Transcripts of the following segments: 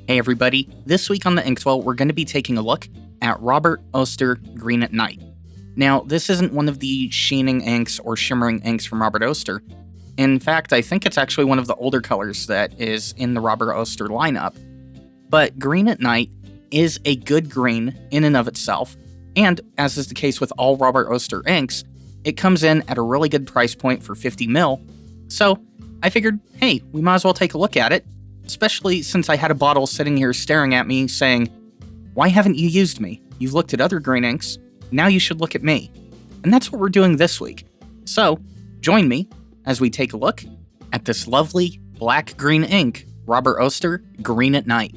Hey everybody, this week on the Inkwell, we're going to be taking a look at Robert Oster Green at Night. Now, this isn't one of the sheening inks or shimmering inks from Robert Oster. In fact, I think it's actually one of the older colors that is in the Robert Oster lineup. But Green at Night is a good green in and of itself, and as is the case with all Robert Oster inks, it comes in at a really good price point for 50 mil. So I figured, hey, we might as well take a look at it. Especially since I had a bottle sitting here staring at me saying, why haven't you used me? You've looked at other green inks, now you should look at me. And that's what we're doing this week. So, join me as we take a look at this lovely black-green ink, Robert Oster Green at Night.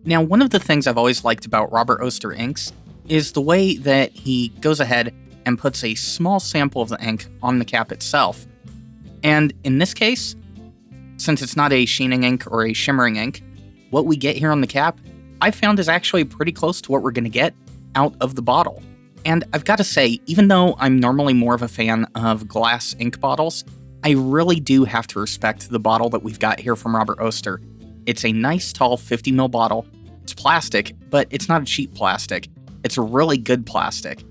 Now, one of the things I've always liked about Robert Oster inks is the way that he goes ahead and puts a small sample of the ink on the cap itself. And in this case, since it's not a sheening ink or a shimmering ink, what we get here on the cap, I found is actually pretty close to what we're going to get out of the bottle. And I've got to say, even though I'm normally more of a fan of glass ink bottles, I really do have to respect the bottle that we've got here from Robert Oster. It's a nice, tall 50 ml bottle. It's plastic, but it's not a cheap plastic. It's a really good plastic,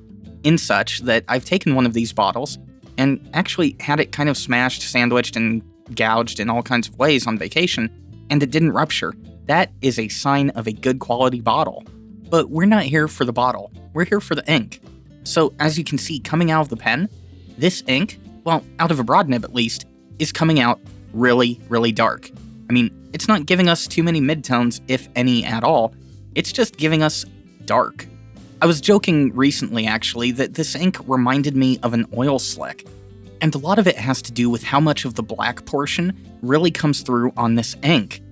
in such that I've taken one of these bottles and actually had it kind of smashed, sandwiched, and gouged in all kinds of ways on vacation, and it didn't rupture. That is a sign of a good quality bottle. But we're not here for the bottle, we're here for the ink. So as you can see coming out of the pen, this ink, well, out of a broad nib at least, is coming out really, really dark. I mean, it's not giving us too many midtones, if any at all, it's just giving us dark. I was joking recently actually that this ink reminded me of an oil slick. And a lot of it has to do with how much of the black portion really comes through on this ink.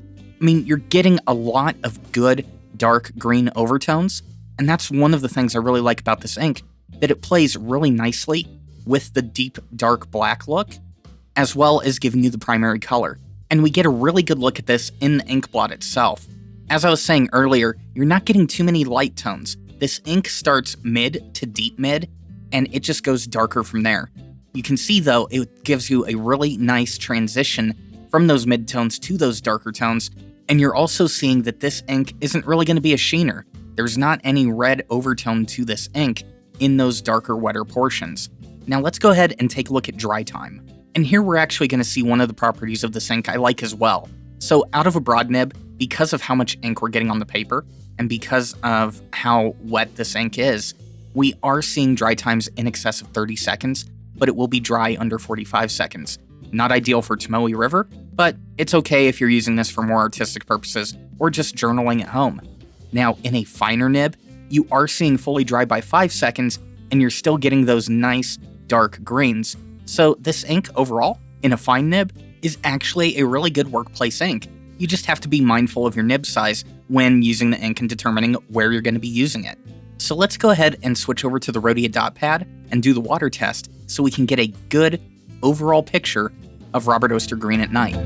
I mean, you're getting a lot of good dark green overtones, and that's one of the things I really like about this ink, that it plays really nicely with the deep dark black look, as well as giving you the primary color. And we get a really good look at this in the ink blot itself. As I was saying earlier, you're not getting too many light tones. This ink starts mid to deep mid, and it just goes darker from there. You can see, though, it gives you a really nice transition from those midtones to those darker tones, and you're also seeing that this ink isn't really going to be a sheener. There's not any red overtone to this ink in those darker, wetter portions. Now let's go ahead and take a look at dry time. And here we're actually going to see one of the properties of this ink I like as well. So out of a broad nib, because of how much ink we're getting on the paper, and because of how wet this ink is, we are seeing dry times in excess of 30 seconds, but it will be dry under 45 seconds. Not ideal for Tomoe River, but it's okay if you're using this for more artistic purposes or just journaling at home. Now, in a finer nib, you are seeing fully dry by 5 seconds, and you're still getting those nice, dark greens. So this ink overall, in a fine nib, is actually a really good workplace ink. You just have to be mindful of your nib size when using the ink and determining where you're going to be using it. So let's go ahead and switch over to the Rhodia dot pad and do the water test so we can get a good overall picture of Robert Oster Green at Night.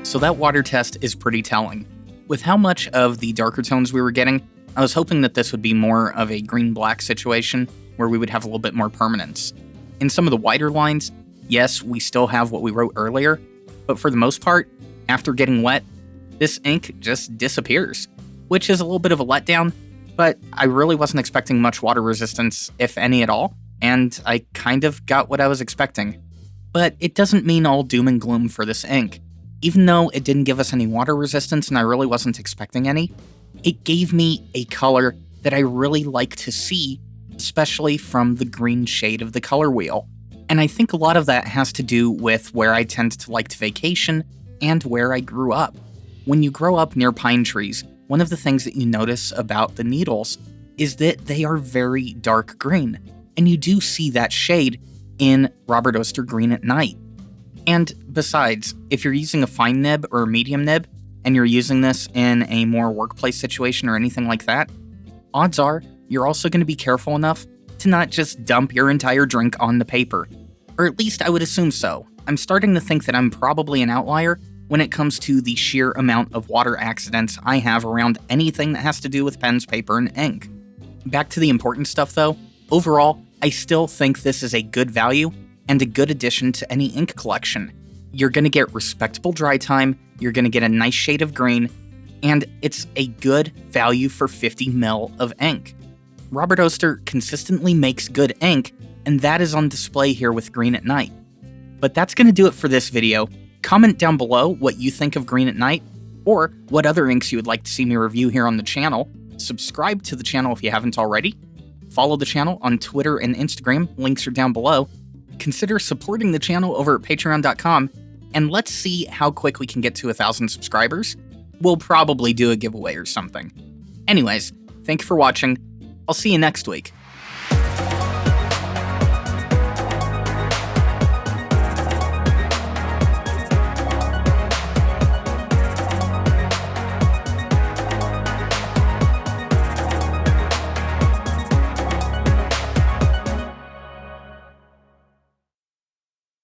So that water test is pretty telling. With how much of the darker tones we were getting, I was hoping that this would be more of a green-black situation where we would have a little bit more permanence. In some of the wider lines, yes, we still have what we wrote earlier, but for the most part, after getting wet, this ink just disappears, which is a little bit of a letdown, but I really wasn't expecting much water resistance, if any at all, and I kind of got what I was expecting. But it doesn't mean all doom and gloom for this ink. Even though it didn't give us any water resistance and I really wasn't expecting any, it gave me a color that I really like to see, especially from the green shade of the color wheel. And I think a lot of that has to do with where I tend to like to vacation and where I grew up. When you grow up near pine trees, one of the things that you notice about the needles is that they are very dark green, and you do see that shade in Robert Oster Green at Night. And besides, if you're using a fine nib or a medium nib, and you're using this in a more workplace situation or anything like that, odds are you're also going to be careful enough to not just dump your entire drink on the paper. Or at least I would assume so. I'm starting to think that I'm probably an outlier when it comes to the sheer amount of water accidents I have around anything that has to do with pens, paper, and ink. Back to the important stuff though, overall, I still think this is a good value and a good addition to any ink collection. You're going to get respectable dry time, you're going to get a nice shade of green, and it's a good value for 50 ml of ink. Robert Oster consistently makes good ink, and that is on display here with Green at Night. But that's going to do it for this video. Comment down below what you think of Green at Night, or what other inks you would like to see me review here on the channel. Subscribe to the channel if you haven't already. Follow the channel on Twitter and Instagram, links are down below. Consider supporting the channel over at patreon.com, and let's see how quick we can get to 1,000 subscribers. We'll probably do a giveaway or something. Anyways, thank you for watching. I'll see you next week.